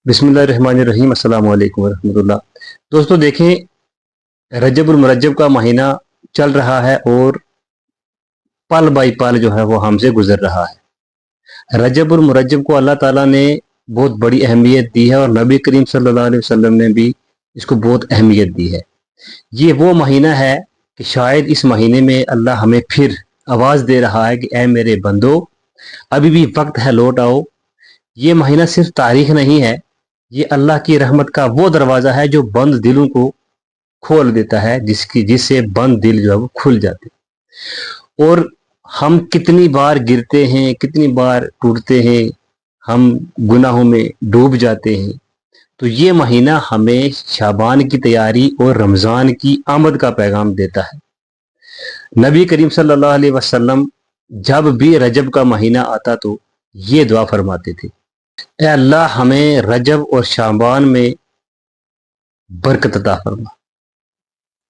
बिस्मिल्लाहिर्रहमानिर्रहीम। अस्सलाम वालेकुम वरहमतुल्लाह। दोस्तों देखें, रजब उल मुरज्जब का महीना चल रहा है और पल बाई पल जो है वो हमसे गुजर रहा है। रजब उल मुरज्जब को अल्लाह ताला ने बहुत बड़ी अहमियत दी है और नबी करीम सल्लल्लाहु अलैहि वसल्लम ने भी इसको बहुत अहमियत दी है। ये वो महीना है कि शायद इस महीने में अल्लाह हमें फिर आवाज़ दे रहा है कि ऐ मेरे बंदो, अभी भी वक्त है, लौट आओ। ये महीना सिर्फ तारीख नहीं है, ये अल्लाह की रहमत का वो दरवाज़ा है जो बंद दिलों को खोल देता है, जिससे बंद दिल जो है वो खुल जाते हैं। और हम कितनी बार गिरते हैं, कितनी बार टूटते हैं, हम गुनाहों में डूब जाते हैं। तो ये महीना हमें शाबान की तैयारी और रमज़ान की आमद का पैगाम देता है। नबी करीम सल्लल्लाहु अलैहि वसल्लम जब भी रजब का महीना आता तो ये दुआ फरमाते थे, ऐ अल्लाह हमें रजब और शाबान में बरकत अता फरमा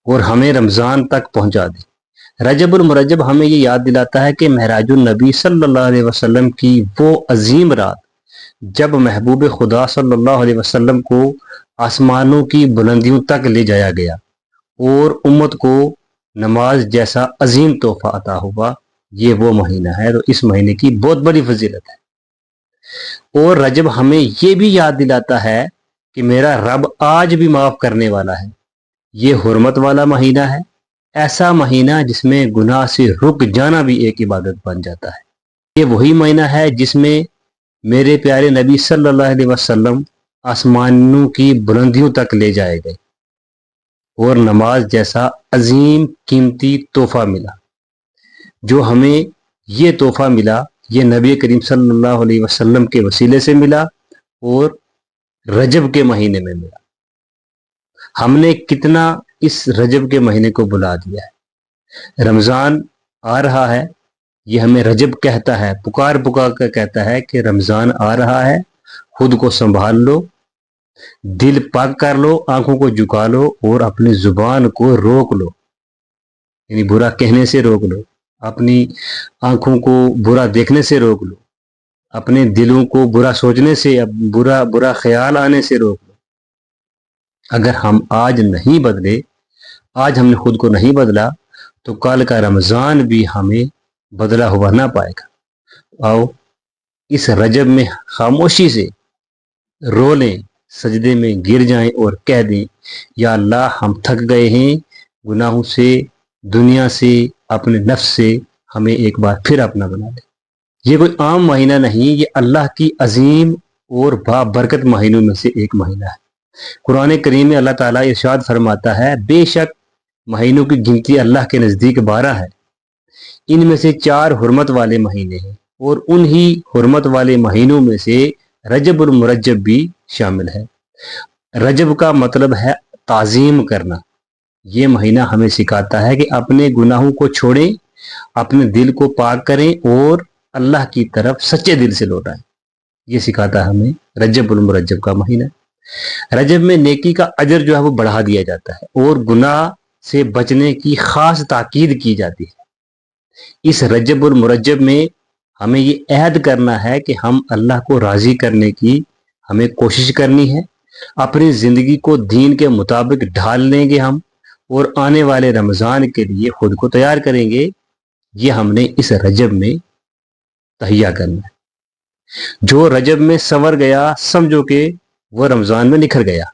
और हमें रमज़ान तक पहुंचा दे। रजबुल मुरज्जब हमें ये याद दिलाता है कि महराजुन नबी सल्लल्लाहु अलैहि वसल्लम की वो अजीम रात जब महबूब खुदा सल्लल्लाहु अलैहि वसल्लम को आसमानों की बुलंदियों तक ले जाया गया और उम्मत को नमाज जैसा अजीम तोहफा अता हुआ, ये वो महीना है। तो इस महीने की बहुत बड़ी फजीलत है। और रजब हमें ये भी याद दिलाता है कि मेरा रब आज भी माफ़ करने वाला है। ये हुर्मत वाला महीना है, ऐसा महीना जिसमें गुनाह से रुक जाना भी एक इबादत बन जाता है। ये वही महीना है जिसमें मेरे प्यारे नबी सल्लल्लाहु अलैहि वसल्लम आसमानों की बुलंदियों तक ले जाए गए और नमाज जैसा अजीम कीमती तोहफा मिला। जो हमें ये तोहफा मिला, ये नबी करीम सल्लल्लाहु अलैहि वसल्लम के वसीले से मिला और रजब के महीने में मिला। हमने कितना इस रजब के महीने को बुला दिया है। रमज़ान आ रहा है, ये हमें रजब कहता है, पुकार पुकार कर कहता है कि रमज़ान आ रहा है, खुद को संभाल लो, दिल पाक कर लो, आंखों को झुका लो और अपनी जुबान को रोक लो, यानी बुरा कहने से रोक लो, अपनी आंखों को बुरा देखने से रोक लो, अपने दिलों को बुरा सोचने से, बुरा बुरा ख्याल आने से रोक लो। अगर हम आज नहीं बदले, आज हमने खुद को नहीं बदला, तो कल का रमज़ान भी हमें बदला हुआ ना पाएगा। आओ इस रजब में खामोशी से रो लें, सजदे में गिर जाएं और कह दें, या अल्लाह हम थक गए हैं गुनाहों से, दुनिया से, अपने नफ्स से, हमें एक बार फिर अपना बना दे। ये कोई आम महीना नहीं, ये अल्लाह की अजीम और बाबरकत महीनों में से एक महीना है। कुरान करीम में अल्लाह ताला इरशाद फरमाता है, बेशक महीनों की गिनती अल्लाह के नज़दीक 12 है, इनमें से 4 हुर्मत वाले महीने हैं और उन्हीं हुर्मत वाले महीनों में से रजब और मुरज्जब भी शामिल है। रजब का मतलब है ताज़ीम करना। ये महीना हमें सिखाता है कि अपने गुनाहों को छोड़ें, अपने दिल को पाक करें और अल्लाह की तरफ सच्चे दिल से लौटाएं। ये सिखाता है हमें रजब उल मुरज्जब का महीना। रजब में नेकी का अजर जो है वो बढ़ा दिया जाता है और गुनाह से बचने की खास ताकीद की जाती है। इस रजब उल मुरज्जब में हमें ये अहद करना है कि हम अल्लाह को राज़ी करने की हमें कोशिश करनी है, अपनी ज़िंदगी को दीन के मुताबिक ढाल लेंगे हम और आने वाले रमज़ान के लिए खुद को तैयार करेंगे। ये हमने इस रजब में तहिया करना है। जो रजब में संवर गया, समझो कि वो रमज़ान में निखर गया।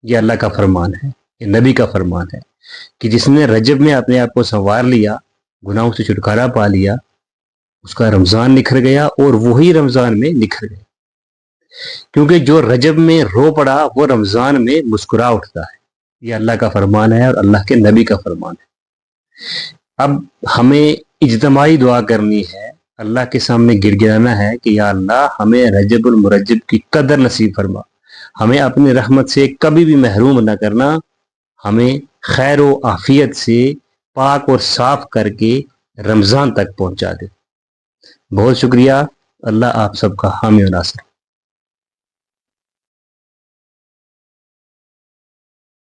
ये अल्लाह का फरमान है, ये नबी का फरमान है कि जिसने रजब में अपने आप को संवार लिया, गुनाहों से छुटकारा पा लिया, उसका रमज़ान निखर गया और वही रमज़ान में निखर गया। क्योंकि जो रजब में रो पड़ा वो रमज़ान में मुस्कुरा उठता है। ये अल्लाह का फरमान है और अल्लाह के नबी का फरमान है। अब हमें इज्तिमाई दुआ करनी है, अल्लाह के सामने गिड़गिड़ाना है कि या अल्लाह हमें रजबुल मुरज्जब की कदर नसीब फरमा, हमें अपनी रहमत से कभी भी महरूम न करना, हमें खैर व आफियत से पाक और साफ करके रमज़ान तक पहुंचा दे। बहुत शुक्रिया। अल्लाह आप सबका हामी और नासिर।